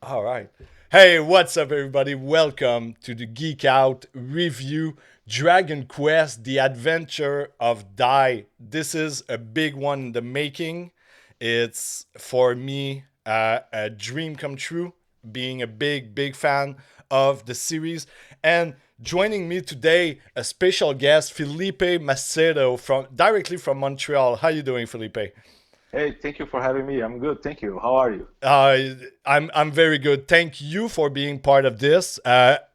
All right. Hey, what's up, everybody? Welcome to the Geek Out review Dragon Quest The Adventure of Dai. This is a big one in the making. It's for me a dream come true, being a big fan of the series. And joining me today, a special guest, Felipe Macedo, from directly from Montreal. How you doing, Felipe? Hey, thank you for having me. I'm good, thank you. How are you? Uh, I'm very good. Thank you for being part of this.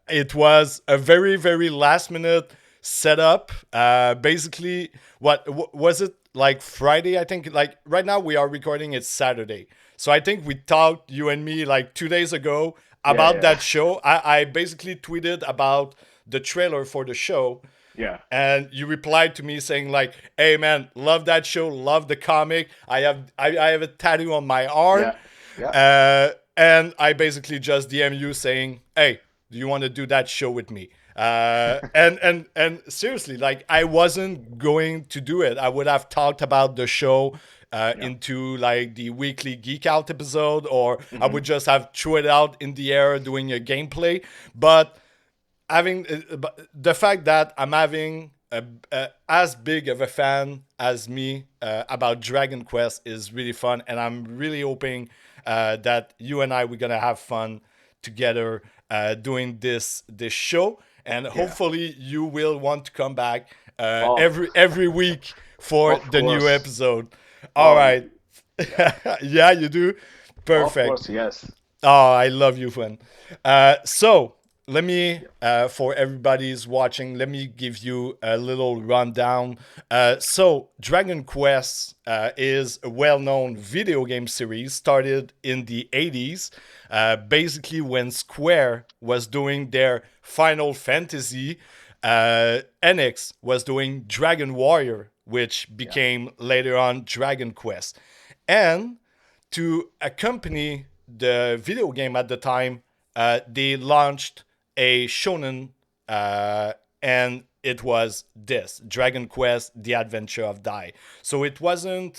It was a very last minute setup. Basically, was it like Friday? I think like right now we are recording it Saturday. So I think we talked you and me like 2 days ago Yeah, about yeah, that show. I basically tweeted about the trailer for the show, yeah, and you replied to me saying like, hey man, love that show, love the comic. I have a tattoo on my arm. yeah, yeah. And I basically just DM you saying, hey, do you want to do that show with me? And seriously, like I wasn't going to do it. I would have talked about the show Yeah. into like the weekly Geek Out episode, or I Hmm. would just have threw it out in the air doing a gameplay. But having the fact that I'm having as big of a fan as me about Dragon Quest is really fun, and I'm really hoping that you and I we're gonna have fun together doing this show, and Yeah. hopefully you will want to come back Oh, every week for of the new course. episode. All Oh, right, yeah. yeah, you do. Of Perfect. course, yes. Oh, I love you, Fun. So let me, Yeah. for everybody's watching, let me give you a little rundown. Dragon Quest is a well-known video game series started in the 80s, basically when Square was doing their Final Fantasy. NX was doing Dragon Warrior, which Yeah. became later on Dragon Quest. And to accompany the video game at the time, they launched a shonen, and it was this Dragon Quest: The Adventure of Dai. So it was in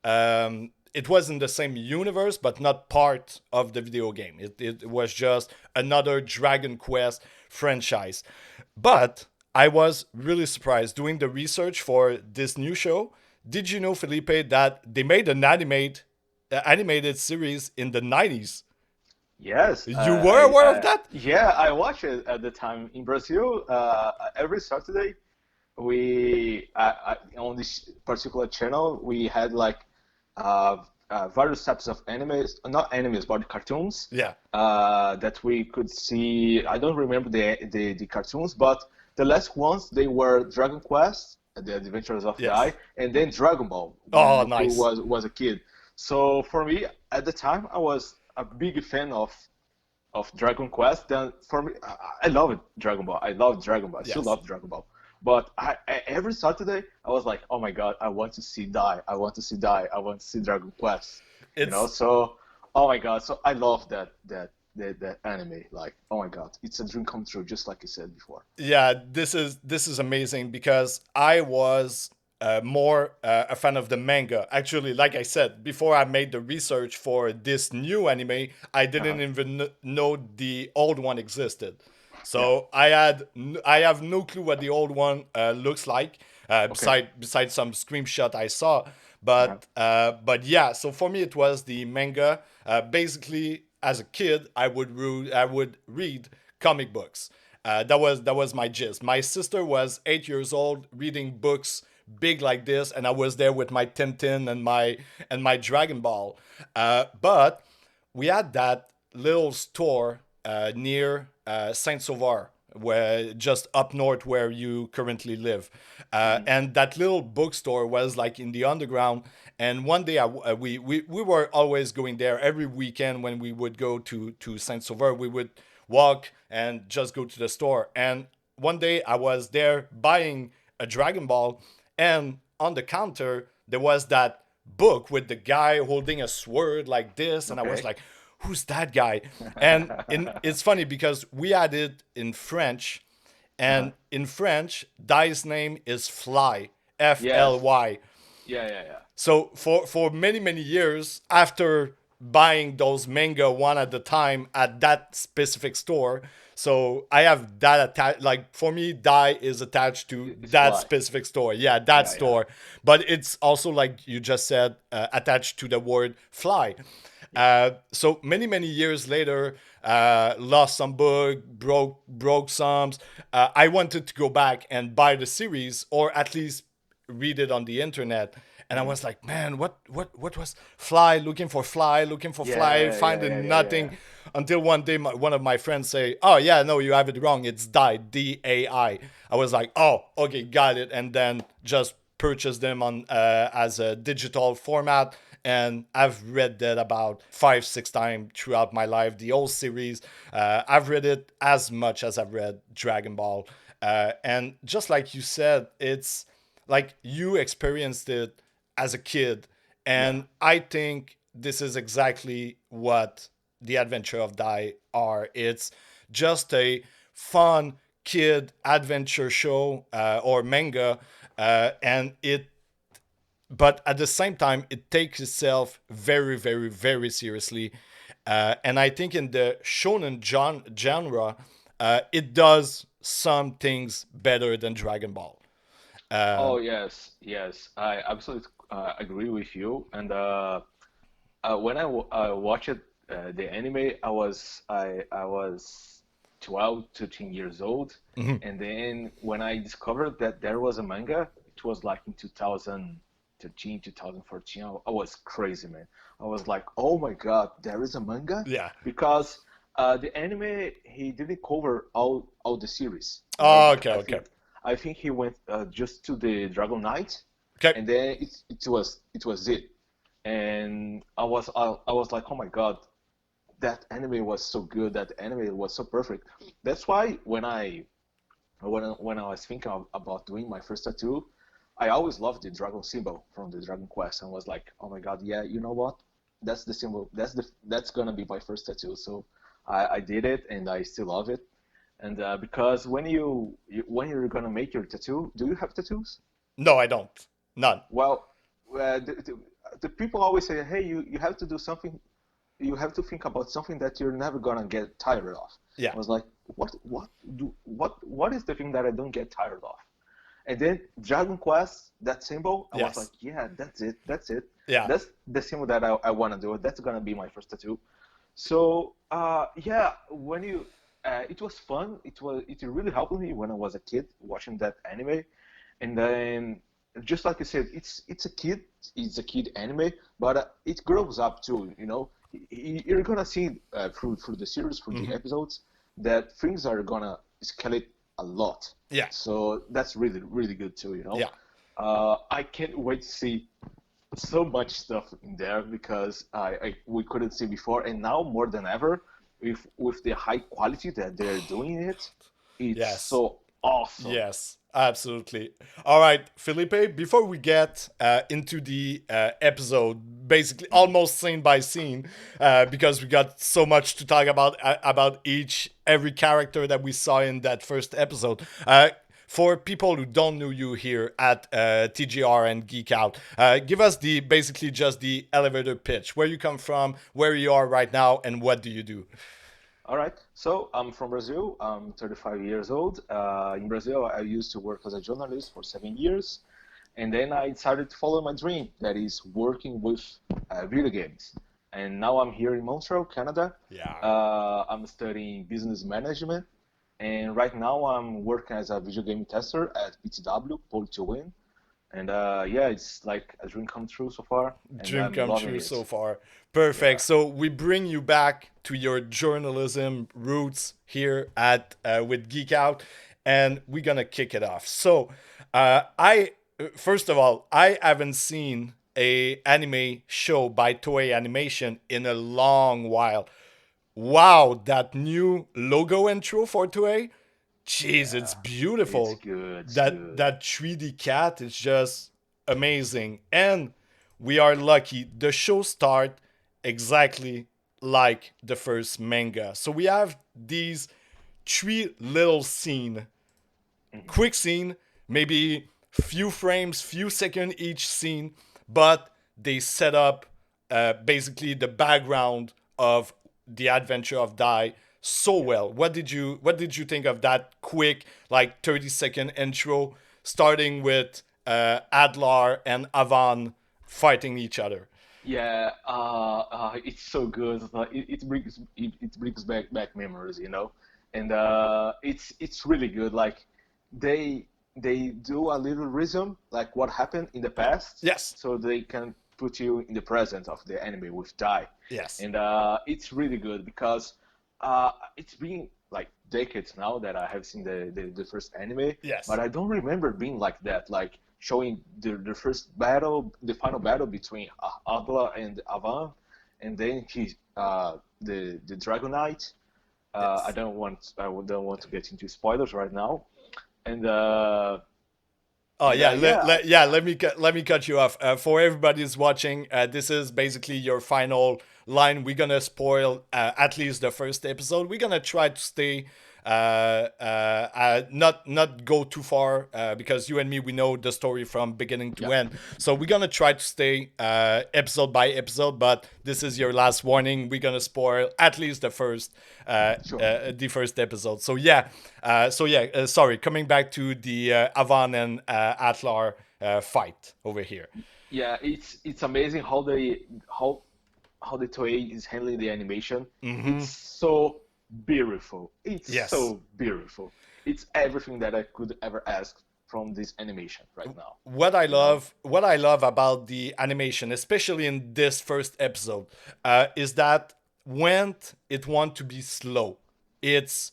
the same universe, but not part of the video game. It was just another Dragon Quest franchise. But I was really surprised doing the research for this new show. Did you know, Felipe, that they made an animated series in the 90s? Yes. You were aware of that? Yeah, I watched it at the time in Brazil. Every Saturday, on this particular channel, we had like uh, various types of animes, not animes, but cartoons Yeah. that we could see. I don't remember the cartoons, but the last ones they were Dragon Quest, The Adventures of Dai, Yes. and then Dragon Ball when Oh, Goku nice. was a kid. So for me at the time, I was a big fan of Dragon Quest. Then for me, I love it, Dragon Ball. I love Dragon Ball. I still Yes. love Dragon Ball. But every Saturday, I was like, oh my god, I want to see Die. I want to see Die. I want to see Dragon Quest. You know, It's so oh my god, so I love that anime. Like, oh my god, it's a dream come true, just like you said before. yeah, this is amazing because I was more a fan of the manga. Actually, like I said, before I made the research for this new anime, I Uh-huh. didn't even know the old one existed. Yeah. So I have no clue what the old one looks like. Okay. Besides some screenshot I saw, Uh-huh. but yeah. So for me, it was the manga. Basically, as a kid, I would read comic books. That was my gist. My sister was 8 years old reading books big like this, and I was there with my Tintin and my Dragon Ball. But we had that little store near Saint Sauveur, where just up north where you currently live, Hmm. and that little bookstore was like in the underground. And one day we were always going there every weekend when we would go to Saint Sauveur. We would walk and just go to the store. And one day I was there buying a Dragon Ball, and on the counter there was that book with the guy holding a sword like this, and I was Okay. like, who's that guy? It's funny because we had it in French, Uh-huh. and in French Dai's name is Fly, Yes. Fly. Yeah, yeah, yeah. So for many years after buying those manga one at a time at that specific store. So I have that attached. Like for me, Dai is attached to It's that fly. specific store. Yeah, that Yeah, yeah, store. But it's also like you just said, attached to the word fly. yeah. So many years later, lost some book, broke some. I wanted to go back and buy the series, or at least read it on the internet. And I Hmm. was like, man, what was fly? Looking for fly, Yeah, yeah, yeah, finding yeah, yeah. nothing. Until one day, one of my friends say, "Oh yeah, no, you have it wrong. It's Dai, Dai." I was like, "Oh, okay, got it." And then just purchased them on as a digital format, and I've read that about 5 6 times throughout my life, the whole series. I've read it as much as I've read Dragon Ball, and just like you said, it's like you experienced it as a kid, Yeah. and I think this is exactly what the Adventure of Dai are. It's just a fun kid adventure show or manga, and it but at the same time it takes itself very seriously, and I think in the shonen genre, it does some things better than Dragon Ball. Oh yes, yes. I absolutely agree with you. And when watched the anime, I was 12 to 13 years old, Mhm. and then when I discovered that there was a manga, it was like in 2013, 2014. I was crazy, man. I was like, oh my God, there is a manga, Yeah. because the anime he didn't cover all the series, you know, Oh, because okay, okay, I think he went just to the Dragon Knight, okay. and then it was it. And I was like, oh my God, that anime was so good. That anime was so perfect. That's why when I was thinking about doing my first tattoo, I always loved the dragon symbol from the Dragon Quest, and was like, oh my God, yeah, you know what? That's the symbol. That's gonna be my first tattoo. So I did it, and I still love it. And because when you're gonna make your tattoo, do you have tattoos? No, I don't. None. Well, the people always say, hey, you have to do something, you have to think about something that you're never gonna get tired of. Yeah. I was like, what is the thing that I don't get tired of? And then Dragon Quest, that symbol, I was like, Yes. yeah, that's it, that's it, Yeah. that's the symbol that I want to do. That's gonna be my first tattoo. So yeah, when you it was fun. It really helped me when I was a kid watching that anime, and then just like you said, it's a kid anime, but it grows up too. You know, you're gonna see through the series, through the Hmm. episodes, that things are gonna escalate a lot. Yeah. So that's really good too. You know, Yeah. I can't wait to see so much stuff in there because we couldn't see before, and now more than ever, with the high quality that they're doing it, it's Yes. so awesome. Yes, absolutely. All right, Felipe, before we get into the episode, basically Mhm. almost scene by scene, because we got so much to talk about every character that we saw in that first episode. For people who don't know you here at TGR and Geek Out, give us the basically just the elevator pitch. Where you come from, where you are right now, and what do you do? All right, so I'm from Brazil. I'm 35 years old. In Brazil, I used to work as a journalist for 7 years, and then I decided to follow my dream, that is working with video games. And now I'm here in Montreal, Canada. Yeah. I'm studying business management, and right now I'm working as a video game tester at PTW, Pole to Win. And yeah, it's like a dream come true so far, and Dream I'm come loving true it. so far. Perfect. Yeah. So we bring you back to your journalism roots here at with Geek Out, and we're gonna kick it off. So, I first of all, I haven't seen a anime show by Toei Animation in a long while. Wow, that new logo intro for Toei, jeez, Yeah, it's it's beautiful. good. It's That good. that 3D cat is just amazing. And we are lucky. The show start exactly like the first manga. So we have these three little scene, Mhm. quick scene, maybe few frames, few seconds each scene, but they set up basically the background of the adventure of Dai so Yeah. well. What did you think of that quick like 30-second intro starting with Adlar and Avan fighting each other? Yeah, it's so good. It brings back memories, you know, and it's really good. Like they they do a little rhythm, like what happened in the past, Yes. so they can put you in the present of the anime with Dai, Yes. and it's really good because it's been like decades now that I have seen the first anime, but Yes. I don't remember being like that, like showing the first battle, the final battle between Adla and Avan, and then the Dragon Knight. Yes. I don't want to get into spoilers right now, and Oh yeah, yeah, yeah. Let me cut you off. For everybody who's watching, this is basically your final line. We're gonna spoil at least the first episode. We're gonna try to stay, not go too far, because you and me we know the story from beginning to yeah, end. So we're gonna try to stay episode by episode. But this is your last warning. We're gonna spoil at least sure. the first episode. Sorry. Coming back to the Avan and Atlar fight over here. Yeah, it's amazing how the Toei is handling the animation. It's Mm-hmm. so beautiful. It's Yes. so beautiful. It's everything that I could ever ask from this animation right now. You know? What I love about the animation, especially in this first episode, is that when it want to be slow, it's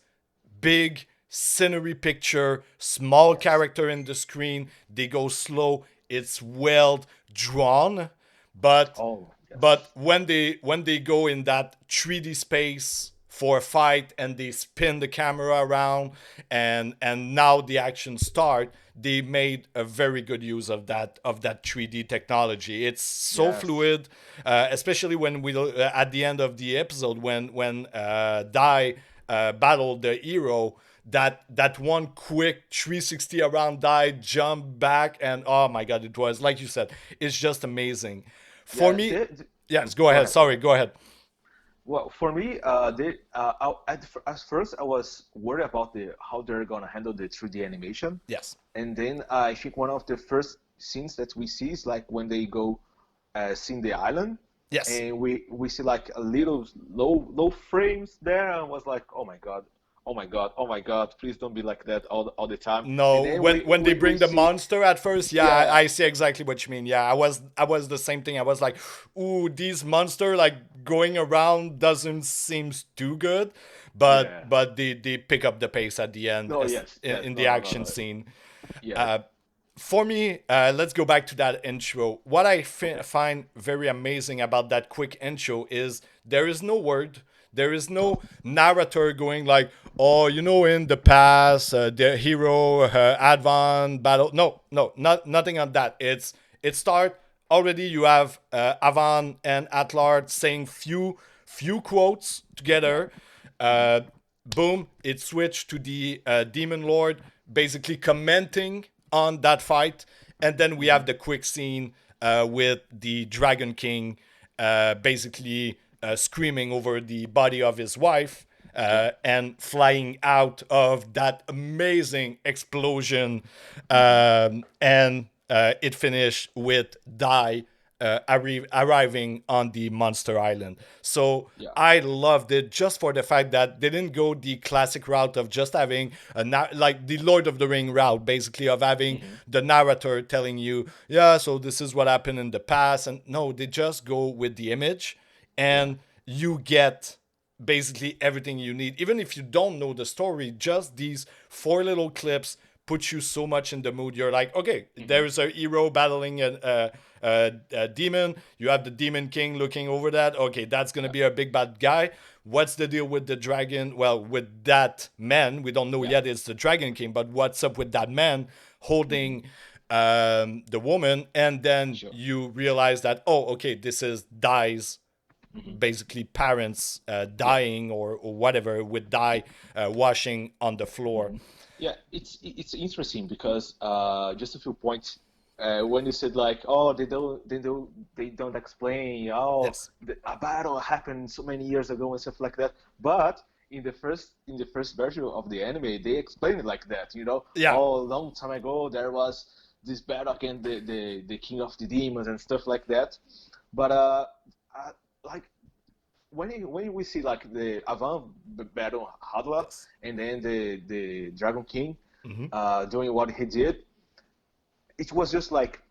big scenery picture, small Yes. character in the screen. They go slow. It's well drawn, but Oh, but yes. when they go in that 3D space for a fight and they spin the camera around and now the action start, they made a very good use of that 3D technology. It's so Yes. fluid, especially when we at the end of the episode when Dai battled the hero. That one quick 360 around Dai jump back, and oh my god, it was like you said, it's just amazing. For Yeah, me, the yes, go go ahead. ahead, go Sorry, ahead. go ahead. Well, for me, at first I was worried about the how they're gonna handle the 3D animation, Yes. and then I think one of the first scenes that we see is like when they go seeing the island, Yes. and we see like a little low frames there. And I was like, oh my god, oh my god, oh my god, please don't be like that all the time. No, And then when they we bring the see, monster at first, yeah, yeah, I see exactly what you mean. Yeah, I was the same thing. I was like, ooh, these monster like going around doesn't seem too good, but yeah, but they pick up the pace at the end no, as yes, in, yes, in the no, no, no, action no, scene. yeah, Uh, for me, let's go back to that intro. What I okay, find very amazing about that quick intro is there is no word, there is no, no narrator going like, oh, in the past, the hero, Advan battle. No, no, nothing on that. It start already. You have Avan and Atlard saying few quotes yeah, together. hmm, Uh, Boom, it switched to the Demon Lord basically commenting on that fight. And then we hmm, have the quick scene with the Dragon King basically screaming over the body of his wife yeah, and flying out of that amazing explosion. hmm, And it finished with Dai arriving on the Monster Island. So yeah, I loved it just for the fact that they didn't go the classic route of just having like the Lord of the Ring route, basically of having hmm, the narrator telling you, yeah, so this is what happened in the past, and no, they just go with the image, yeah, and you get basically everything you need. Even if you don't know the story, just these four little clips put you so much in the mood. You're like, okay, hmm, there's a hero battling a demon. You have the Demon King looking over that. Okay, that's gonna yeah, be a big bad guy. What's the deal with the dragon? Well, with that man, we don't know yeah, yet it's the Dragon King, but what's up with that man hmm, holding the woman? And then sure, you realize that, oh, okay, this is Dai's hmm, basically parents yeah. dying or whatever with dye washing on the floor. Hmm. Yeah, it's interesting because just a few points when you said like, oh, they don't explain, oh, Yes. a battle happened so many years ago and stuff like that. But in the first version of the anime, they explain it like that. You know, Yeah. oh, a long time ago there was this battle against the king of the demons and stuff like that. But like when we see like the Avan battle Hadla Yes. and then the Dragon King Hmm. doing what he did, it was just like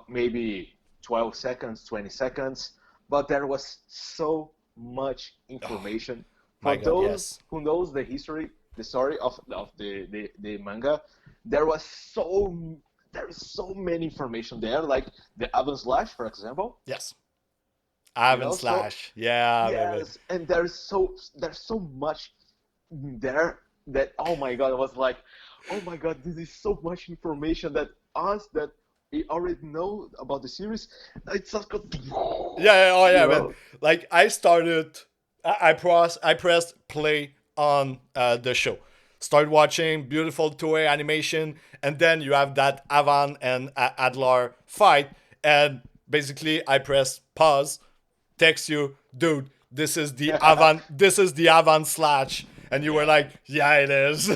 maybe 12 seconds, 20 seconds, but there was so much Oh information my for God. those Yes. who knows the history, the story of the manga. There was there is so many information there, like the Avan Slash, for example. Yes. You Ivan know, so Slash. Yeah, baby. yes, and there's so much there that oh my god, I was like, oh my god, this is so much information that us that we already know about the series. It's like a, Yeah, yeah, oh you yeah, man. know, Like I pressed play on the show. Start watching beautiful Toei animation, and then you have that Avan and Adlar fight, and basically I press pause, text you, dude, this is the Avan Slash, and you were yeah, like, yeah, it is,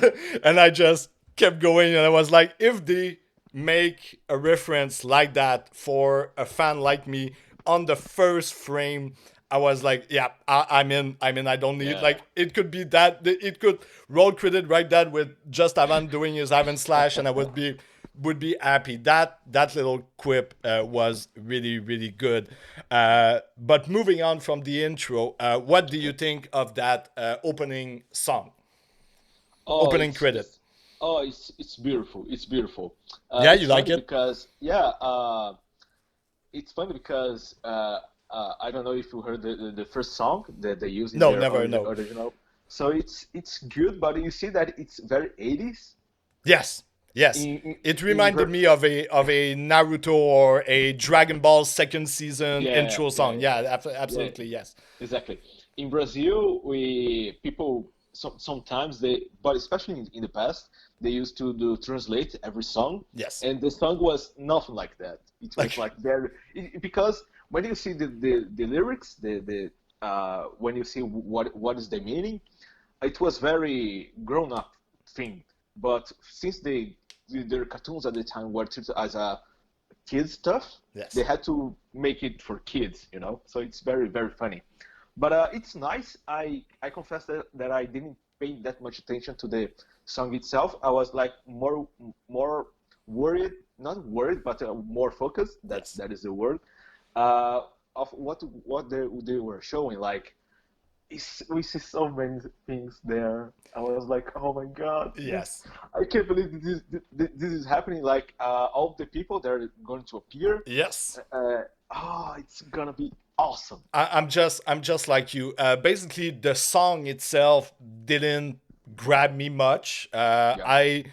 and I just kept going, and I was like, if they make a reference like that for a fan like me on the first frame, I was like, yeah, I'm in. I'm in. I don't need yeah. like it could be that it could roll credit right that with just Ivan doing his Ivan slash, and I would be happy. That little quip was really really good. But moving on from the intro, what do you Okay. think of that opening song, Oh, opening credit? it's beautiful. It's beautiful. Yeah, you It's like funny it? because yeah, it's funny because I don't know if you heard the first song that they use in No, their never. No. original. So it's good, but you see that it's very 80s. Yes, yes. It In reminded me of a Naruto or a Dragon Ball second season yeah, intro yeah, song. yeah, Yeah, yeah, absolutely yes. exactly. In Brazil, we people sometimes they, but especially in the past, they used to do translate every song, Yes. and the song was nothing like that. It was Like like very because when you see the lyrics, the when you see what is the meaning, it was very grown up thing. But since their cartoons at the time were treated as a kids stuff, they yes. had to make it for kids, you know. So it's very very funny. But it's nice. I confess that I didn't pay that much attention to the song itself. I was like more worried, not worried, but more focused. Yes. That is the word. Uh, of what they were showing. Like we see so many things there. I was like, oh my god, this Yes. I can't believe this is happening. Like all the people that are going to appear. Yes. It's gonna be awesome. I'm just like you. Basically, the song itself didn't grab me much. Yeah, I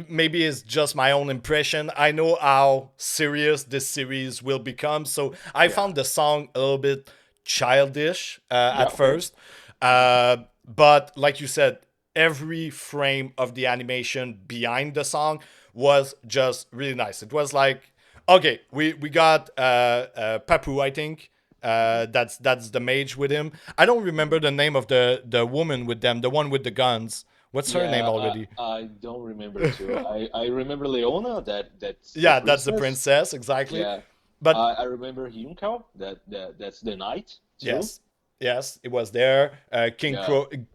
maybe it's just my own impression. I know how serious this series will become, so I yeah, found the song a little bit childish yeah. at Okay. first. Hmm. But like you said, every frame of the animation behind the song was just really nice. It was like, okay, we got Papu, I think. Hmm. That's the mage with him. I don't remember Hmm. the name of the woman with them, the one with the guns. What's her name Yeah, already? I don't remember too. I remember Leona, that's the Yeah, that's the princess. princess exactly. Yeah, But I remember Hyunkao, that's the knight too. yes, yes, it was there. Yeah,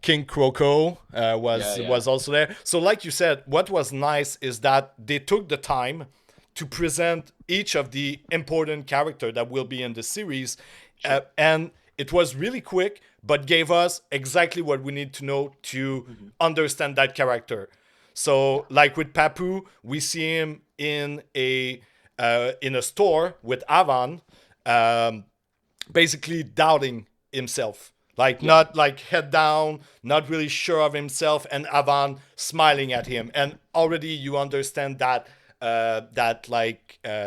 King Croco yeah, yeah, was also there. So, like you said, what was nice is that they took the time to present each of the important character that will be in the series, sure. and it was really quick, but gave us exactly what we need to know to Hmm. understand that character. Yeah, So, like with Papu, we see him in a store with Avan, um, basically doubting himself, like yeah, not like head down, not really sure of himself, and Avan smiling at him, and already you understand that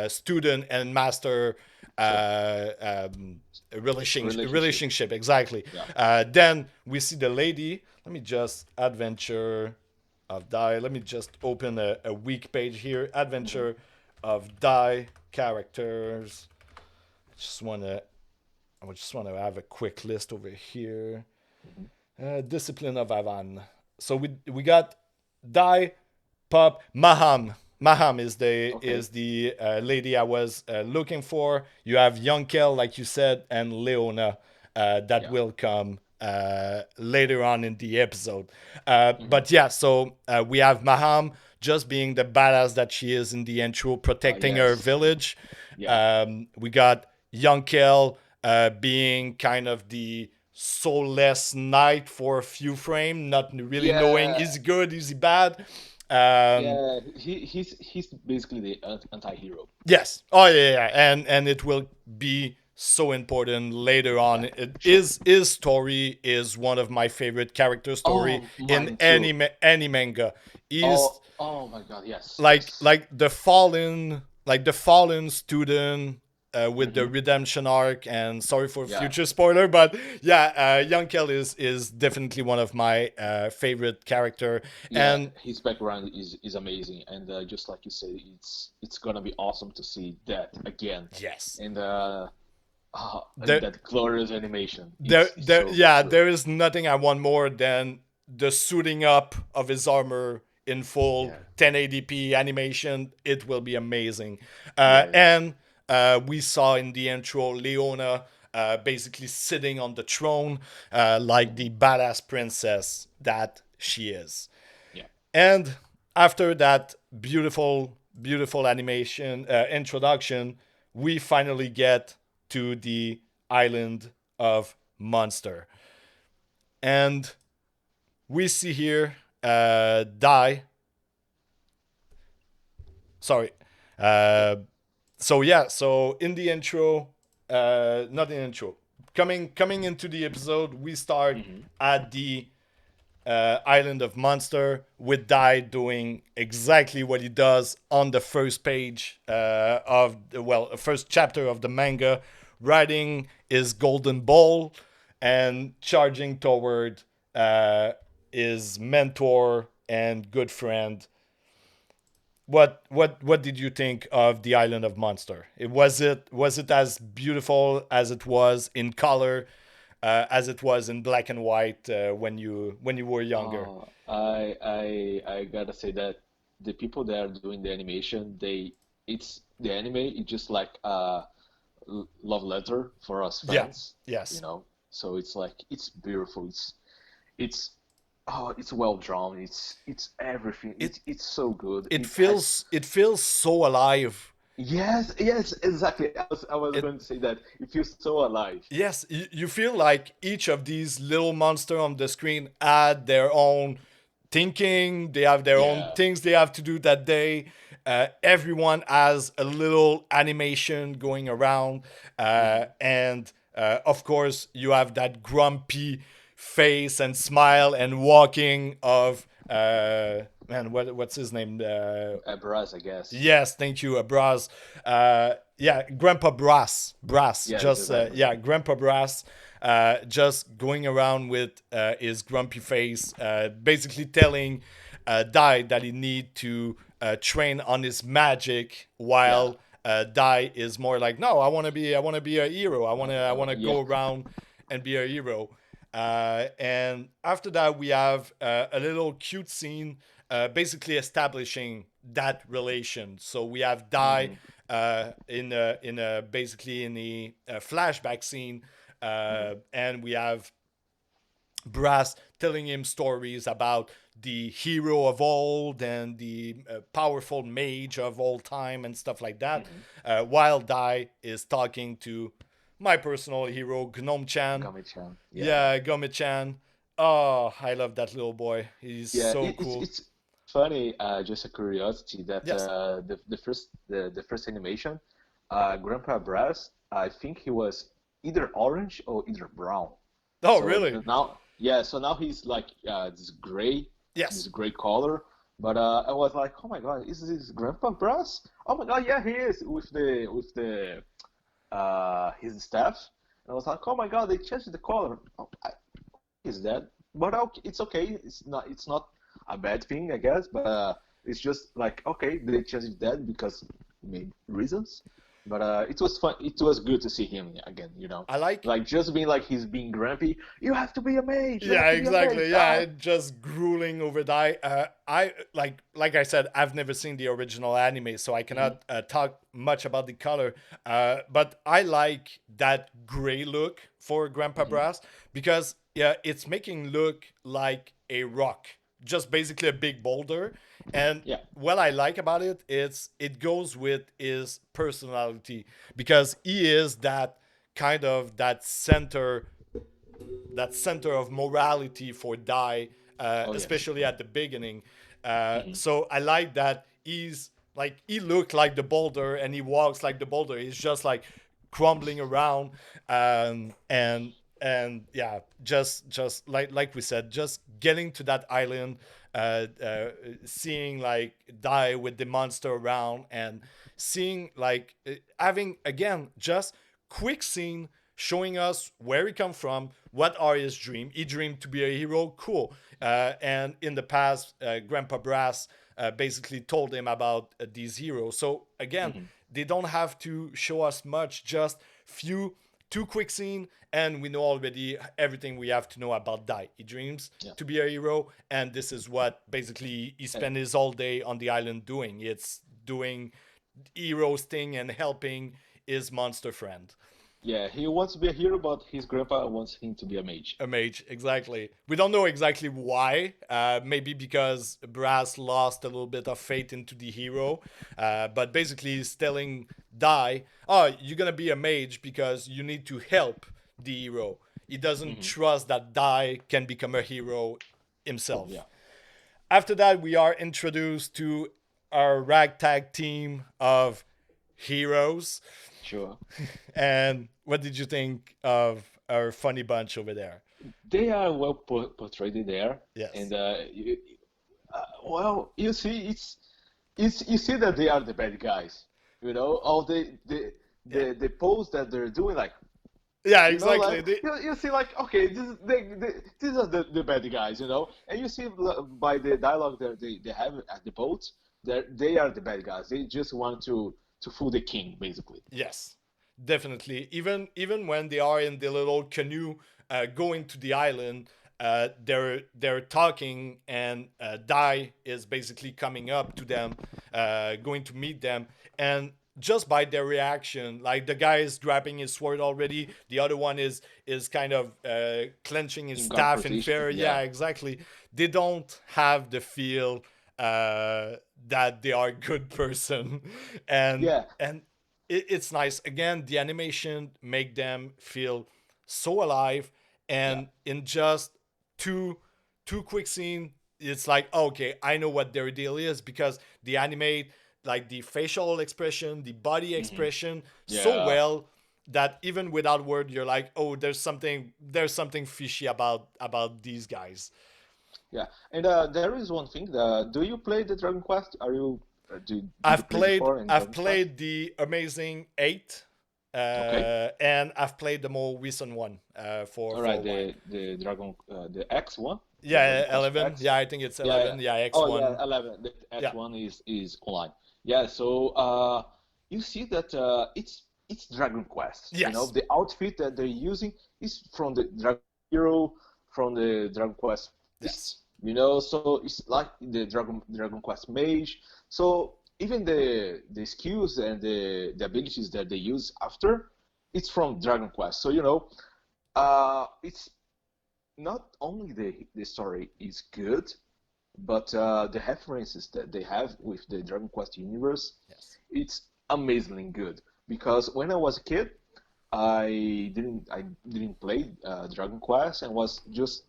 student and master sure. uh, um, Relationship. relationship exactly. Yeah. Then we see the lady. Let me just adventure of die. Let me just open a weak page here. Hmm. Adventure of Die characters. Just wanna I just wanna have a quick list over here. Hmm. Discipline of Avan. So we got Die, Pup, Maham. Maham Okay. is the lady I was looking for. You have Young Kel, like you said, and Leona that Yeah. will come later on in the episode. Hmm. But yeah, so we have Maham just being the badass that she is in the intro, protecting her Yes. village. Yeah. We got Young Kel being kind of the soulless knight for a few frames, not really knowing Yeah. is he good, is he bad. Um, Yeah. He's basically the anti-hero. yes. Oh yeah, yeah, and it will be so important later on. Yeah. Sure. His story is one of my favorite character story Oh, in mine too. any manga. He's Oh my God. Yes. like Yes. the fallen student with the Hmm. redemption arc. And sorry for Yeah. future spoiler, but yeah, Young Kel is definitely one of my favorite character. Yeah. And His background is amazing, and just like you say, it's gonna be awesome to see that again, yes, and there that glorious animation. It's so yeah, good. there is nothing I want more than the suiting up of his armor in full Yeah. 1080p animation. It will be amazing. Yeah. Yeah. And we saw in the intro Leona basically sitting on the throne like Hmm. the badass princess that she is. Yeah. And after that beautiful animation introduction, we finally get to the island of Monster. And we see here Die. Sorry. Uh, so yeah, so in the intro, not in the intro, coming into the episode, we start Hmm. at the Island of Monster with Dai doing exactly what he does on the first page of the first chapter of the manga, riding his golden ball and charging toward his mentor and good friend. What did you think of the Island of Monster? Was it as beautiful as it was in color, as it was in black and white when you were younger? I gotta say that the people that are doing the animation, it's the anime. It's just like love letter for us Yeah. fans, you Yes. know. So it's like it's beautiful. It's oh, it's well drawn. It's everything. It It's so good. it It has feels so alive. yes, exactly. I was It going to say that it feels so alive. Yes, you feel like each of these little monster on the screen add their own thinking. They have their own Yeah. things they have to do that day. Everyone has a little animation going around, Hmm. and of course you have that grumpy face and smile and walking of man, what's his name? Brass, I guess. Yes, thank you, Brass. Yeah, Grandpa Brass. Yes, Just exactly. yeah, Grandpa Brass. Just going around with his grumpy face, basically telling Dai that he need to train on his magic, Yeah. while Dai is more like, no, I want to be a hero. I want to Yeah. go around and be a hero. And after that, we have a little cute scene basically establishing that relation. So we have Dai Hmm. in a basically in the flashback scene, Hmm. and we have Brass telling him stories about the hero of old and the powerful mage of all time and stuff like that. Hmm. While Dai is talking to my personal hero, Gnome Chan. Gami-chan. Yeah. Yeah, Gome Chan. Oh, I love that little boy. He's Yeah, so cool. it's funny. Just a curiosity that Yes. the first animation, Grandpa Brass, I think he was either orange or either brown. Oh, So really? now, yeah, so now he's like this Yes. gray color. But I was like, oh my God, is this Grandpa Brass? Oh my God, yeah, he is with the his staff. And I was like, oh my God, they changed the color. Oh, is that? But okay, it's okay. It's not a bad thing, I guess. But it's just like okay, they changed that because many reasons. But it was fun. It was good to see him again. I like. Like just being like he's being grumpy. You have to be a mage. You have Yeah, to be a mage. exactly. Yeah, just grueling over die. I like I said, I've never seen the original anime, so I Hmm. cannot talk much about the color. But I like that gray look for Grandpa Hmm. Brass because yeah, it's making look like a rock, just basically a big boulder. And Yeah. what I like about it is it goes with his personality because he is that kind of that center of morality for Dai, Oh yes. especially at the beginning. Hmm. So I like that he's like he looked like the boulder and he walks like the boulder. He's just like crumbling around, and yeah, just like we said, just getting to that island, uh, uh, seeing like Dai with the monster around and seeing like having again just quick scene showing us where he come from, what are his dream. He dreamed to be a hero, cool. And in the past, Grandpa Brass basically told him about these heroes. So again, Hmm. they don't have to show us much, just few two quick scene, and we know already everything we have to know about Dai. He dreams Yeah. to be a hero, and this is what basically he And spent his whole day on the island doing. It's doing heroes thing and helping his monster friend. yeah, he wants to be a hero, but his grandpa wants him to be a mage. A mage, exactly. We don't know exactly why. Maybe because Brass lost a little bit of faith into the hero. But basically, he's telling Dai, oh, you're gonna be a mage because you need to help the hero. He doesn't Hmm. trust that Dai can become a hero himself. Yeah. After that, we are introduced to our ragtag team of heroes. Sure. And what did you think of our funny bunch over there? They are well portrayed there, Yes. and well, you see, you see that they are the bad guys. All Yeah. the pose that they're doing, like Yeah, like exactly. you see, like okay, these are the bad guys, and you see by the dialogue that they have at the boat, that they are the bad guys. They just want to fool the king, basically. Yes, definitely. Even when they are in the little canoe going to the island, they're talking, and Dai is basically coming up to them, going to meet them, and just by their reaction, like the guy is grabbing his sword already, the other one is kind of clenching his In guard staff in position, fear. Yeah, yeah, exactly. They don't have the feel that they are a good person, and yeah, and it's nice. Again, the animation make them feel so alive, yeah. and in just two two quick scene, it's like okay, I know what their deal is because they animate like the facial expression, the body Hmm. expression so Yeah, well that even without word, you're like, oh, there's something fishy about these guys. yeah. And there is one thing. Do you play the Dragon Quest? Did you I've play played before in I've Dragon Quest? played the Amazing Eight, Okay. and I've played the more recent one for All for right. a while. The X one, the Yeah, Dragon Quest 11. X. Yeah, I think it's Yeah, yeah. 11. Yeah, X Oh yeah, one. 11. The Yeah. X1 is online. Yeah, so you see that it's Dragon Quest. Yes. The outfit that they're using is from the Dragon Hero, from the Dragon Quest Yes. Beast. So it's like the Dragon Quest Mage. So even the skills and the abilities that they use after, it's from Dragon Quest. So it's not only the story is good, but the references that they have with the Dragon Quest universe, Yes. it's amazingly good. Because when I was a kid, I didn't play Dragon Quest and was just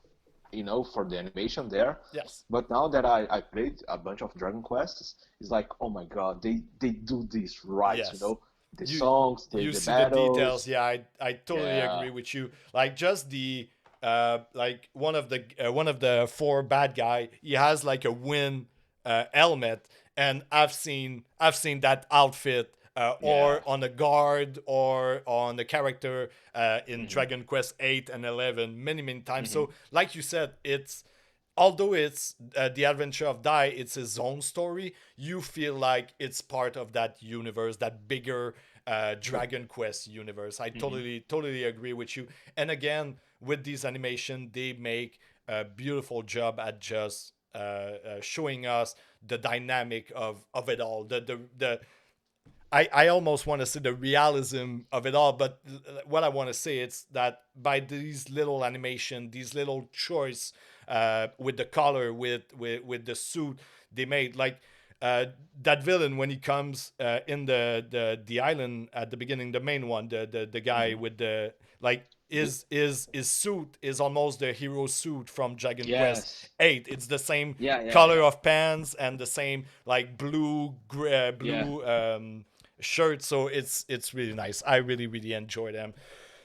for the animation there. Yes. But now that I played a bunch of Dragon Quests, it's like, oh my god, they do this right. Yes. The You songs, you the see the details. battles. Yeah, I totally Yeah. agree with you. Like just the like one of the four bad guy, he has like a wind helmet, and I've seen that outfit Yeah. or on a guard or on the character in Hmm. Dragon Quest 8 and 11 many times. Hmm. So like you said, it's although it's the adventure of Dai, it's his own story. You feel like it's part of that universe, that bigger Sure. Dragon Quest universe. I Hmm. totally agree with you. And with these animation, they make a beautiful job at just showing us the dynamic of it all. I almost want to say the realism of it all, but what I want to say is that by these little animation, these little choice with the color, with the suit they made, like uh, that villain when he comes in the island at the beginning, the main one, the guy Hmm. with the like The, his suit is almost the hero suit from Dragon Quest yes. 8. It's the same Yeah, yeah, color yeah. of pants and the same like Yeah. blue shirt, so it's really nice. I really enjoy them.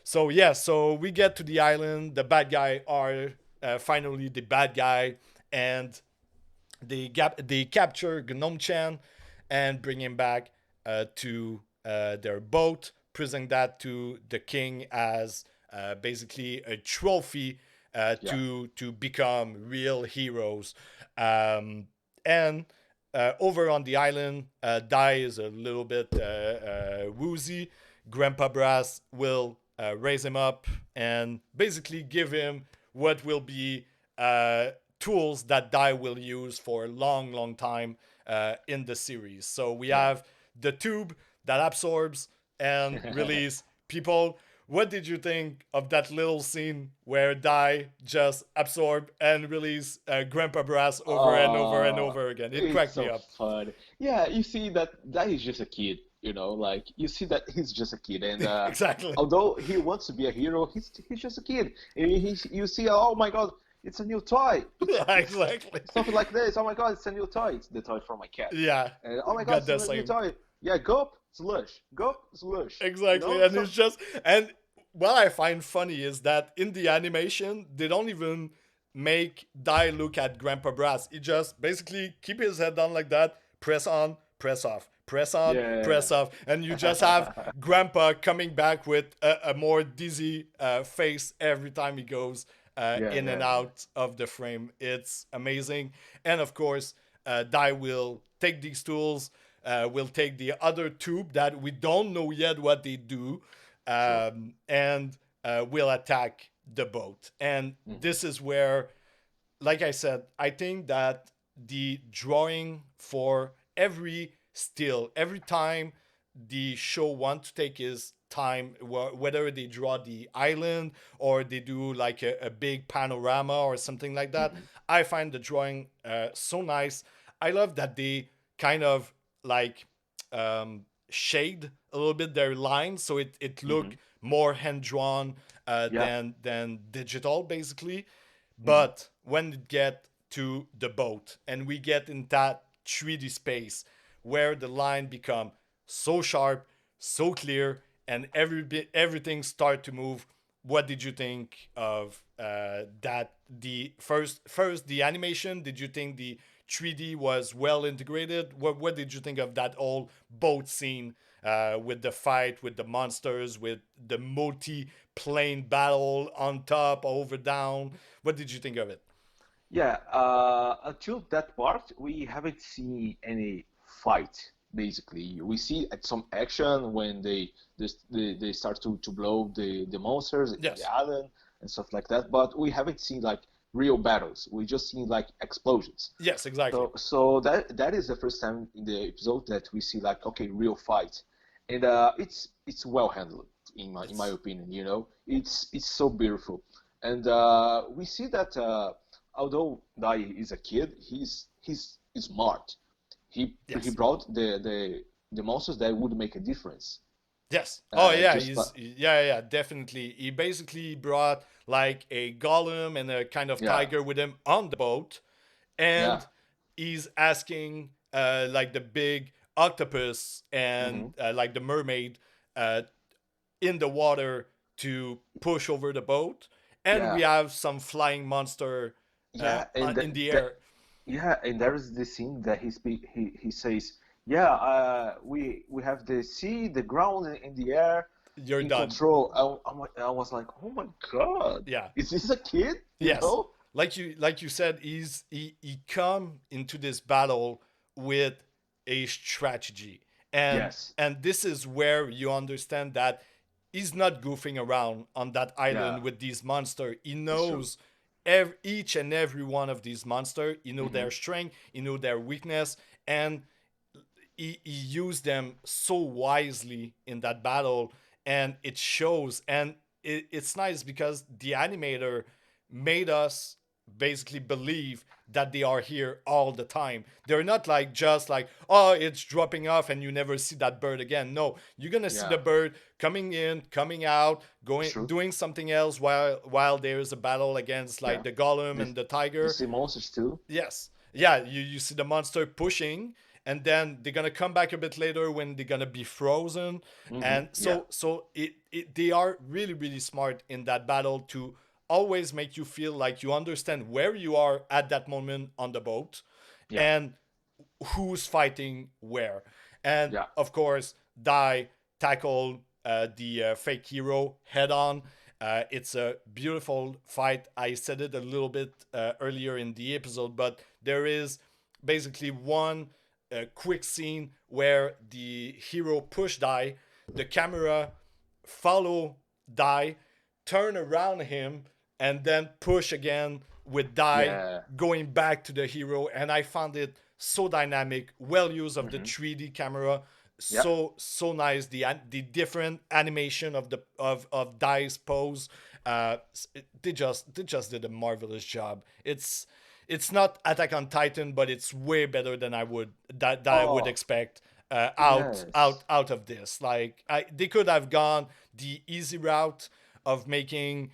So yeah, so we get to the island, the bad guy are finally the bad guy, and they capture Gnome Chan and bring him back to their boat, presenting that to the king as basically a trophy Yeah. to become real heroes. And over on the island, Dai is a little bit woozy. Grandpa Brass will raise him up and basically give him what will be uh, tools that Dai will use for a long time in the series. So we Yeah. have the tube that absorbs and release people. What did you think of that little scene where Dai just absorb and release Grandpa Brass over and over and Uh, over again? It it's cracked me so up. fun. Yeah, you see that is just a kid, like you see that he's just a kid, and Exactly. although he wants to be a hero, he's just a kid. And you see, oh my God, it's a new toy. Exactly. It's something like this. Oh my God, it's a new toy. It's the toy for my cat. Yeah, And oh my God, got it's the a new same. toy. Yeah, Gulp, Slush, Gulp, Slush. Exactly, and So it's just and what I find funny is that in the animation they don't even make Dai look at Grandpa Brass. He just basically keep his head down like that, press on, press off, press on, yeah, press off, and you just have Grandpa coming back with a more dizzy face every time he goes yeah, in and yeah, yeah. out of the frame. It's amazing, and of course, Dai will take these tools, will take the other tube that we don't know yet what they do, Sure. and will attack the boat. And Hmm. this is where, like I said, I think that the drawing for every still, every time the show wants to take his time, whether they draw the island or they do like a big panorama or something like that, Hmm. I find the drawing so nice. I love that they kind of like shade a little bit their lines so it Hmm. look more hand drawn Yeah. than digital basically. Hmm. But when it get to the boat and we get in that 3D space where the line become so sharp, so clear, and everything start to move, what did you think of that? The first the animation. Did you think the 3D was well integrated? What did you think of that whole boat scene with the fight with the monsters, with the multi plane battle on top, over, down? What did you think of it? Yeah, until that part, we haven't seen any fight, basically. We see some action when they start to blow the monsters in the Yes, island and stuff like that, but we haven't seen like real battles. We just seen like explosions. yes, exactly. So that is the first time in the episode that we see like okay, real fight, and it's well handled in my Yes, opinion. It's so beautiful, and we see that although Dai is a kid, he's smart. He yes. brought the monsters that would make a difference. Yes. Oh yeah, Just like he's yeah, definitely. He basically brought like a golem and a kind of yeah, tiger with him on the boat, yeah, and he's asking like the big octopus hmm, and like the mermaid uh, in the water to push over the boat, and we yeah, have some flying monster yeah, and in the air. yeah, and there is this scene that he says, yeah, we have the sea, the ground, and the air You're in done. control. I was like, oh my God, Yeah. is this a kid? Yes. like you said, he come into this battle with a strategy, and Yes. this is where you understand that he's not goofing around on that Yeah. island with these monsters. He It's true. knows each and every one of these monsters. He know Mm-hmm. their strength, he know their weakness, and he used them so wisely in that battle, and it shows. And it's nice because the animator made us basically believe that they are here all the time. They're not like just like, oh, it's dropping off and you never see that bird again. No, you're gonna see Yeah. the bird coming in, coming out, It's going, true. doing something else while there's a battle against like Yeah. the golem This and the you tiger. see monsters too. Yes. Yeah, you see the monster pushing, and then they're gonna come back a bit later when they're gonna be frozen. Mm-hmm. And Yeah. so they are really, really smart in that battle to always make you feel like you understand where you are at that moment on the boat, Yeah. and who's fighting where. And Yeah. of course, Dai tackle the fake hero head on. It's a beautiful fight. I said it a little bit earlier in the episode, but there is basically one quick scene where the hero push Dai, the camera follow Dai, turn around him, and then push again with Dai Yeah. going back to the hero. And I found it so dynamic, well used of the Mm-hmm. 3D camera, Yeah. so nice. The different animation of of Dai's pose. They just did a marvelous job. It's not Attack on Titan, but it's way better than that I would Oh, expect yes. out of this. Like they could have gone the easy route of making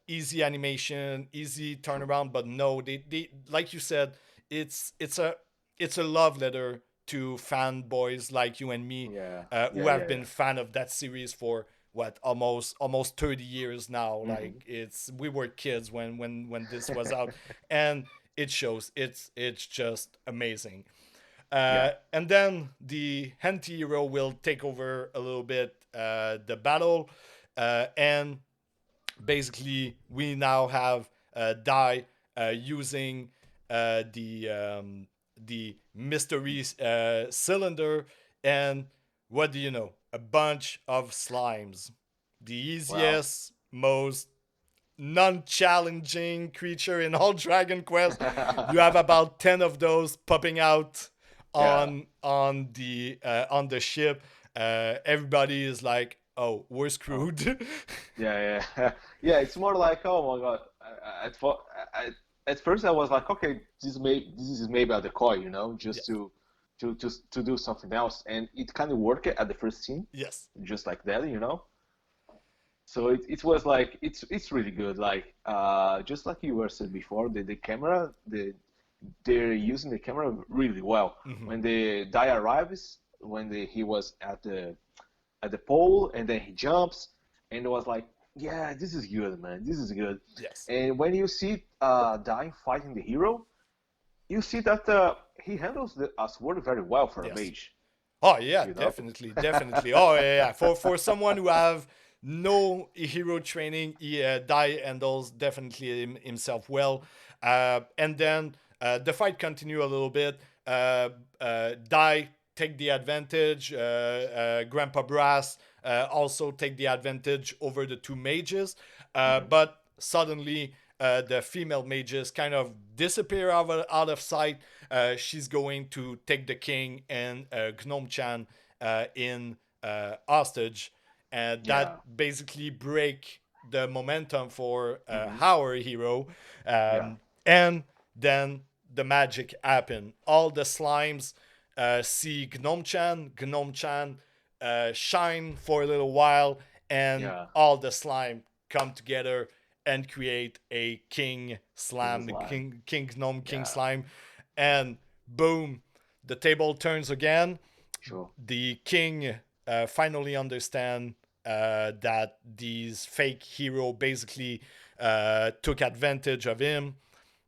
easy animation, easy True. turnaround, but no, they like you said, it's it's a it's a love letter to fanboys like you and me, Yeah. who Yeah. have Yeah. been fan of that series for what almost 30 years now. Yeah. Mm-hmm. Like it's we were kids when this was out, and it shows. It's just amazing. Yeah. And then the anti-hero will take over a little bit the battle, and basically we now have Dai using the mystery cylinder, and what do you know? A bunch of slimes. The Wow. easiest, most non-challenging creature in all Dragon Quest. You have about 10 of those popping out Yeah. on the ship. Everybody is like, "Oh, we're Oh. screwed." Yeah. Yeah. Yeah. It's more like, oh my God. At fo- I, at first I was like, okay, this is maybe a decoy, just Yes. to do something else, and it kind of worked at the first scene, Yes. just like that. So it was like it's really good. Like just like you were said before, the camera they're using the camera really well. Mm-hmm. When the guy arrives, when he was at the pole, and then he jumps, and it was like, yeah, this is good, man. This is good. Yes. And when you see Dying fighting the hero, you see that he handles the sword very well for a Yes. mage. Oh yeah, You know? definitely, definitely. Oh yeah. For someone who have no hero training, Dai handles definitely himself well. And then the fight continue a little bit. Dai take the advantage. Grandpa Brass also take the advantage over the two mages. Hmm. But suddenly the female mages kind of disappear out of sight. She's going to take the king and Gnome Chan in hostage, and Yeah. that basically break the momentum for Hmm. our hero. Yeah. And then the magic happen. All the slimes see Gnome Chan shine for a little while, and Yeah. all the slime come together and create a king King slam, Slime. king gnome, king Yeah. slime, and boom, the table turns again. Sure. The king finally understand that these fake hero basically took advantage of him.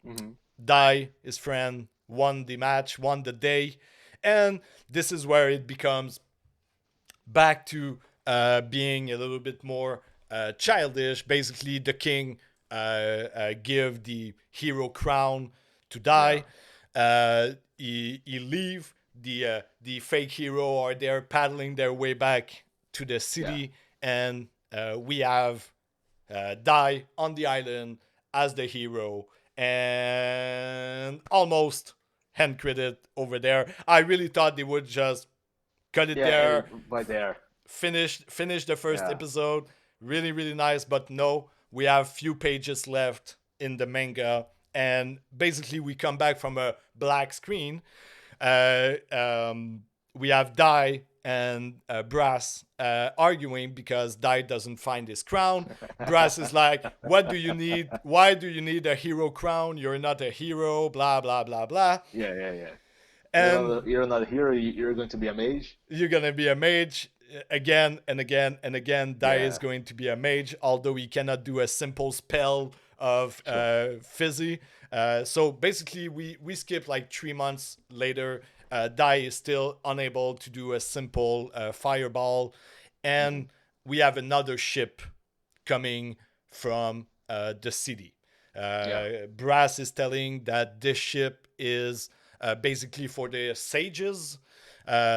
Hmm. Dai, his friend, won the match, won the day, and this is where it becomes back to being a little bit more childish. Basically, the king give the hero crown to Yeah. die. He leave the fake hero are there paddling their way back to the Yeah. city, and we have die on the island as the hero, and almost hand credit over there. I really thought they would just cut it Yeah. there, Right there. finish the first Yeah. episode. Really, really nice, but no, we have few pages left in the manga, and basically we come back from a black screen. uh, um, we have Dai and Brass arguing because Dai doesn't find his crown. Brass is like, "What do you need? Why do you need a hero crown? You're not a hero." Blah blah blah blah. Yeah. Yeah. Yeah. And You're not a hero. You're going to be a mage. you're gonna be a mage again and again and again. Dai is Yeah. going to be a mage, although he cannot do a simple spell of Sure. fizzy. So basically, we skip like 3 months later. Dai is still unable to do a simple fireball, Hmm. and we have another ship coming from the city. Yeah. Brass is telling that this ship is basically for the sages,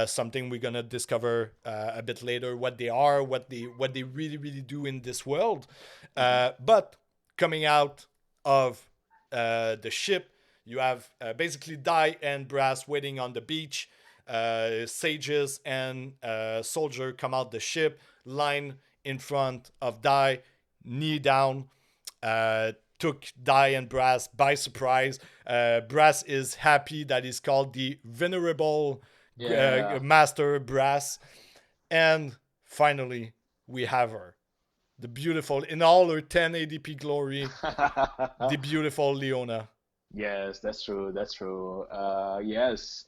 something we're gonna discover a bit later what they are, what they really really do in this world. Hmm. But coming out of the ship, you have basically Dai and Brass waiting on the beach. Sages and soldier come out the ship, line in front of Dai, knee down. Uh, Took Dai and Brass by surprise. Brass is happy that he's called the Venerable Yeah. Master Brass. And finally, we have her. The beautiful, in all her 10 ADP glory, the beautiful Leona. Yes, that's true. That's true. Yes,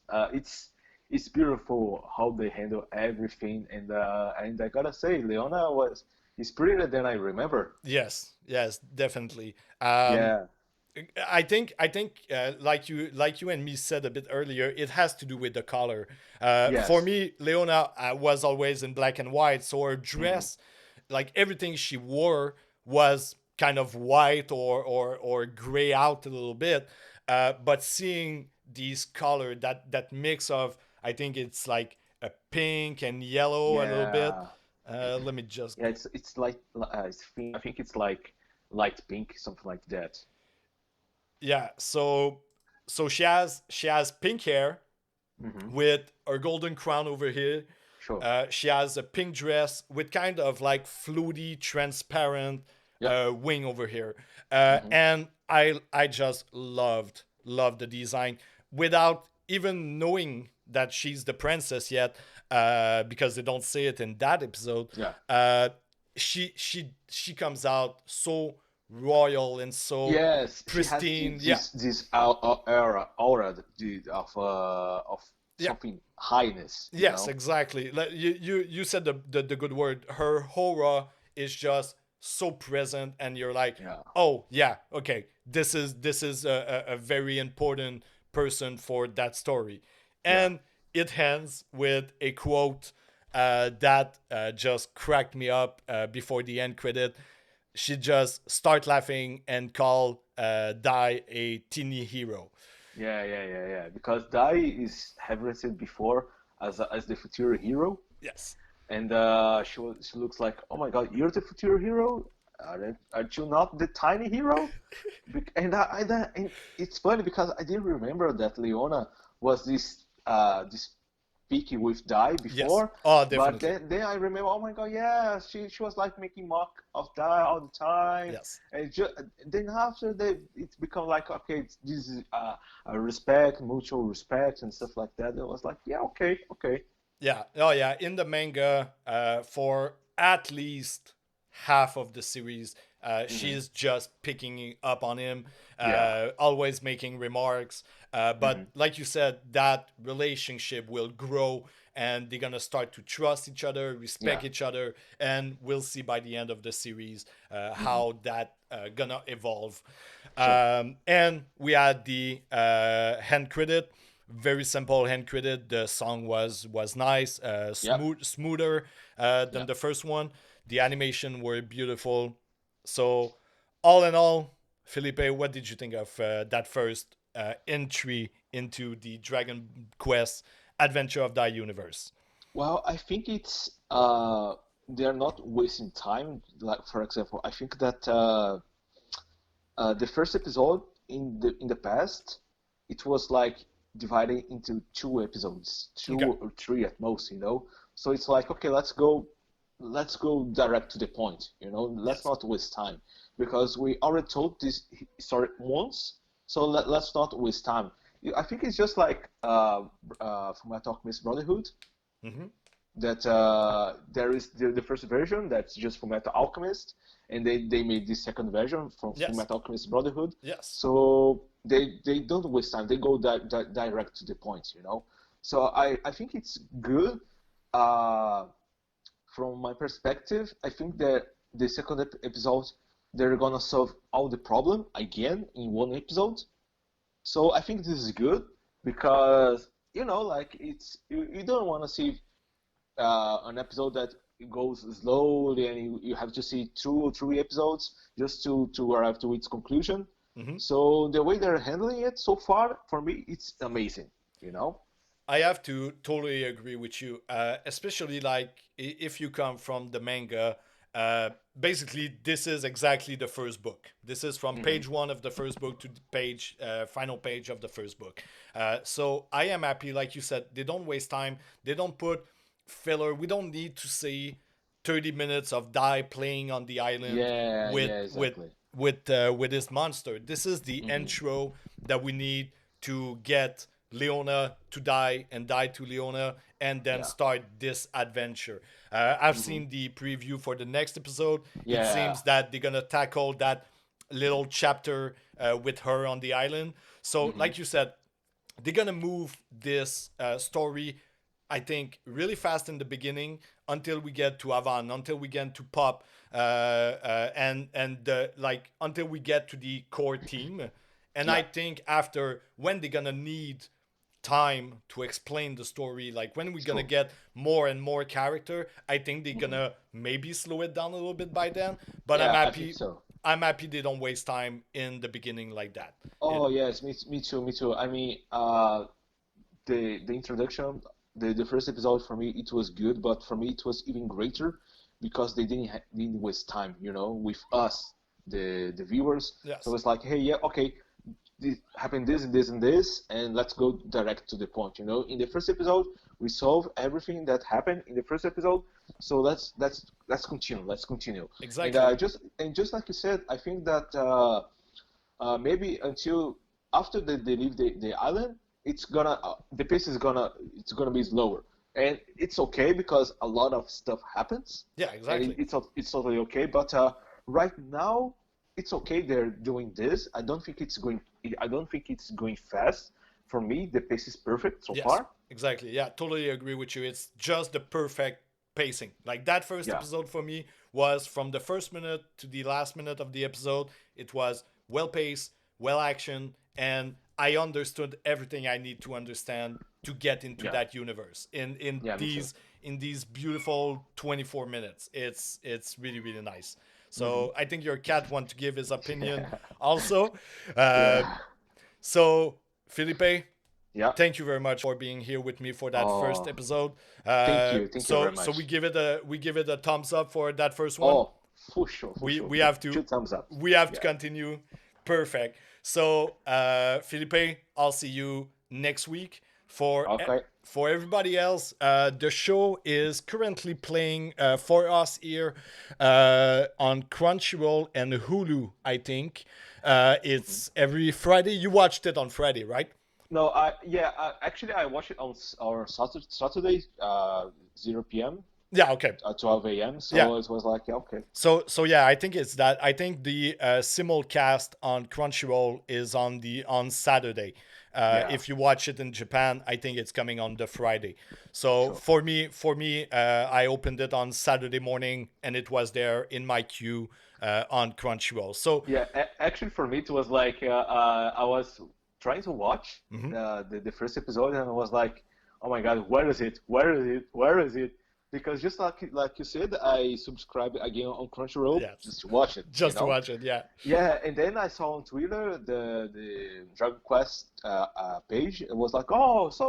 it's beautiful how they handle everything, and I gotta say, Leona was is prettier than I remember. Yes, yes, definitely. Yeah. I think like you and me said a bit earlier, it has to do with the color. For Yes. me, Leona was always in black and white, so her Hmm. dress, like everything she wore, was kind of white or gray out a little bit. But seeing these color, that mix of, I think it's like a pink and yellow a little bit. Yeah. Let me just Yeah. It's like I think it's like light pink, something like that. yeah. So she has pink hair Hmm. with her golden crown over here. Sure. She has a pink dress with kind of like fluty, transparent Yeah. wing over here, Hmm. and I just loved the design without even knowing that she's the princess yet, because they don't say it in that episode. Yeah. Uh, she comes out so royal and so Yes, she has pristine. Yeah, this aura of yeah. something highness, you Yes, know? exactly. You said the good word. Her aura is just so present, and you're like, Yeah. oh yeah, okay, this is a very important person for that story, Yeah. and it ends with a quote that just cracked me up before the end credit. She just start laughing and call Dai a teeny hero. Yeah. Because Dai is have said before as the future hero, Yes. and she looks like, oh my God, you're the future hero. Aren't you not the tiny hero? And it's funny because I didn't remember that Leona was this picky with Dai Yes. before, Oh, but definitely. then I remember, oh my God, yeah, she was like making mock of Dai all the time, Yes. and then after it's become like, okay, this is a respect, mutual respect, and stuff like that. It was like, yeah, okay, okay, Yeah. Oh, yeah. In the manga, for at least half of the series, hmm, she's just picking up on him, yeah, always making remarks. hmm, But like you said, that relationship will grow, and they're gonna start to trust each other, yeah, respect each other, and we'll see by the end of the series hmm, how that gonna evolve. sure, And we had the hand credit, very simple hand credit. The song was nice, yeah, smoother than yeah, the first one. The animation were beautiful. So all in all, Felipe, what did you think of that first entry into the Dragon Quest Adventure of Thy Universe? Well, I think it's they're not wasting time. Like for example, I think that the first episode in the past, it was like divided into two episodes, two Okay. or three at most, you know. So it's like, okay, let's go direct to the point, you know. Let's Yes. not waste time because we already told this story once, so let's not waste time. I think it's just like from my talk, Miss Brotherhood, Mm-hmm. that there is the first version that's just for Metal Alchemist, and they made the second version from Full Yes. Metal Alchemist Brotherhood. Yes. So they don't waste time. They go direct to the point, you know. So I think it's good. Uh, from my perspective, I think that the second episode they're gonna solve all the problem again in one episode. So I think this is good because you know, like you don't want to see an episode that goes slowly and you have to see two or three episodes just to arrive to its conclusion. Mm-hmm. So the way they're handling it so far, for me, it's amazing. You know? I have to totally agree with you, especially like if you come from the manga. Basically, this is exactly the first book. This is from Hmm. page one of the first book to the page final page of the first book. So I am happy, like you said, they don't waste time. They don't put filler. We don't need to see 30 minutes of Die playing on the island Yeah, with yeah, with exactly. with this monster. This is the Hmm. intro that we need to get Leona to die and die to Leona and then Yeah. start this adventure. I've Hmm. seen the preview for the next episode. It Yeah. seems that they're gonna tackle that little chapter with her on the island. So, Hmm. like you said, they're gonna move this story, I think, really fast in the beginning until we get to Avan, until we get to Pop, and like until we get to the core team. And I Yeah. think after when they're gonna need time to explain the story, like when we're gonna Sure. get more and more character, I think they're Hmm. gonna maybe slow it down a little bit by then. But I'm Yeah, I think happy. so. I'm happy they don't waste time in the beginning like that. It Oh yes, me too, me too. I mean, the introduction, the first episode for me it was good, but for me it was even greater because they didn't waste time, you know, with us, the viewers. So yes, it's like, hey, yeah, okay, this happened this and this and this, and let's go direct to the point. You know, in the first episode we solve everything that happened in the first episode, so let's continue, let's continue. And exactly. just like you said, I think that maybe until after they leave the island, it's gonna the pace is gonna it's gonna be slower, and it's okay because a lot of stuff happens, Yeah, and exactly. it's totally okay. But right now, it's okay. They're doing this. I don't think it's going fast. For me, the pace is perfect so Yes, far. exactly. Yeah, totally agree with you. It's just the perfect pacing. Like that first Yeah. episode for me was from the first minute to the last minute of the episode. It was well paced, well action, and I understood everything I need to understand to get into Yeah. that universe Yeah. Me too. in these beautiful 24 minutes. It's really really nice. Hmm. So I think your cat want to give his opinion also. Uh, Yeah. so Felipe, Yeah. thank you very much for being here with me for that first Oh, episode. thank you very So much. we give it a thumbs up for that first one. Oh, for sure, for sure. We have to Two thumbs up. Yeah. continue. Perfect. So Felipe, I'll see you next week. Okay. For everybody else, the show is currently playing for us here on Crunchyroll and Hulu. I think Mhm. it's every Friday. You watched it on Friday, right? No, actually I watched it on our Saturday, 0 p.m. Yeah. Okay. 12 a.m. Yeah. So it was like, yeah, okay. So yeah, I think it's that. I think the simulcast on Crunchyroll is on Saturday. Yeah, If you watch it in Japan, I think it's coming on the Friday. So sure. for me, I opened it on Saturday morning, and it was there in my queue on Crunchyroll. So Yeah, actually for me it was like I was trying to watch mhm. the first episode and I was like, oh my God, where is it? Where is it? Where is it? because just like you said, I subscribed again on Crunchyroll Yes. just to watch it. You Just to know. watch it, yeah. Yeah, and then I saw on Twitter the Dragon Quest page. It was like, oh, so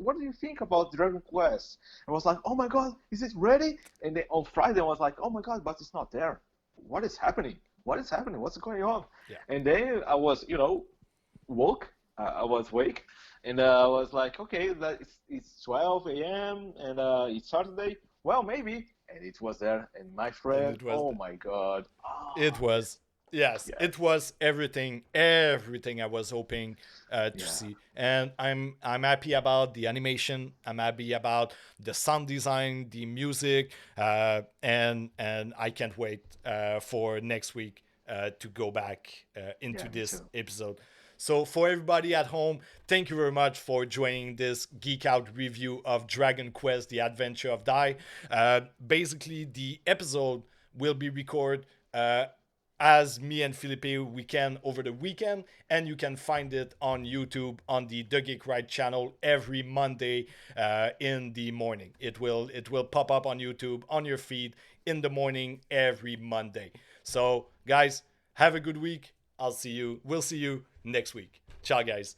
what do you think about Dragon Quest? I was like, oh my god, is it ready? And then on Friday, I was like, oh my god, but it's not there. What is happening? What is happening? What's going on? Yeah. And then I was, woke. I was awake, and I was like, okay, it's 12 a.m. and it's Saturday. Well, maybe. And it was there, and my And friend, it was oh my god, it was yes, it yes. was everything I was hoping to Yeah, see. And I'm happy about the animation, I'm happy about the sound design, the music, and I can't wait for next week to go back into yeah, me this too. episode. So for everybody at home, thank you very much for joining this Geek Out review of Dragon Quest: The Adventure of Dai. Basically, the episode will be recorded as me and Felipe we can over the weekend, and you can find it on YouTube on the Geek Ride channel every Monday in the morning. It will pop up on YouTube on your feed in the morning every Monday. So guys, have a good week. We'll see you next week. Ciao guys.